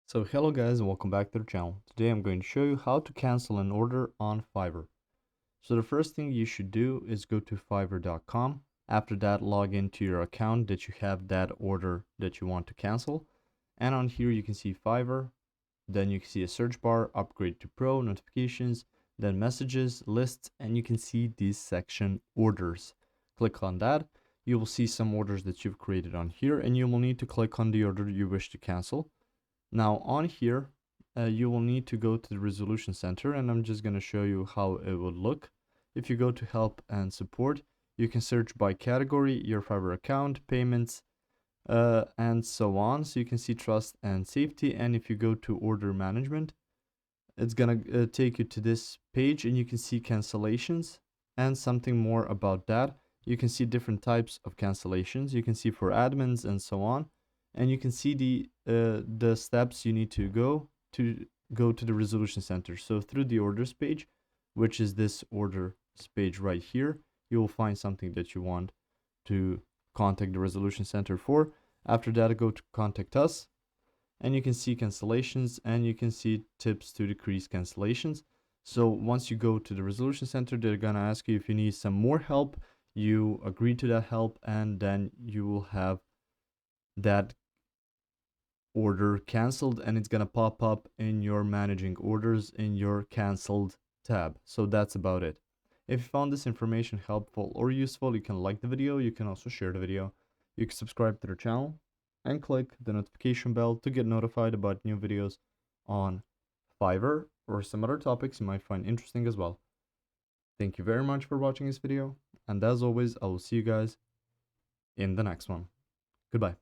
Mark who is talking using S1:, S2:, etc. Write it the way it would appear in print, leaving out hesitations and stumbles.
S1: So hello guys and welcome back to the channel. Today I'm going to show you how to cancel an order on Fiverr. So the first thing you should do is go to fiverr.com. After that, log into your account that you have that order that you want to cancel. And on here you can see Fiverr, then you can see a search bar, upgrade to pro, notifications, then messages, lists, and you can see this section orders. Click on that. You will see some orders that you've created on here and you will need to click on the order you wish to cancel. Now on here, you will need to go to the resolution center, and I'm just going to show you how it would look. If you go to help and support, you can search by category, your Fiverr account, payments, and so on. So you can see trust and safety. And if you go to order management, it's going to take you to this page and you can see cancellations and something more about that. You can see different types of cancellations. You can see for admins and so on. And you can see the steps you need to go to the resolution center. So through the orders page, which is this orders page right here, you will find something that you want to contact the resolution center for. After that, go to contact us, and you can see cancellations and you can see tips to decrease cancellations. So once you go to the resolution center, they're gonna ask you if you need some more help. You agree to that help, and then you will have that order canceled, and it's gonna pop up in your managing orders in your canceled tab. So that's about it. If you found this information helpful or useful, you can like the video. You can also share the video. You can subscribe to the channel and click the notification bell to get notified about new videos on Fiverr or some other topics you might find interesting as well. Thank you very much for watching this video, and as always, I will see you guys in the next one. Goodbye.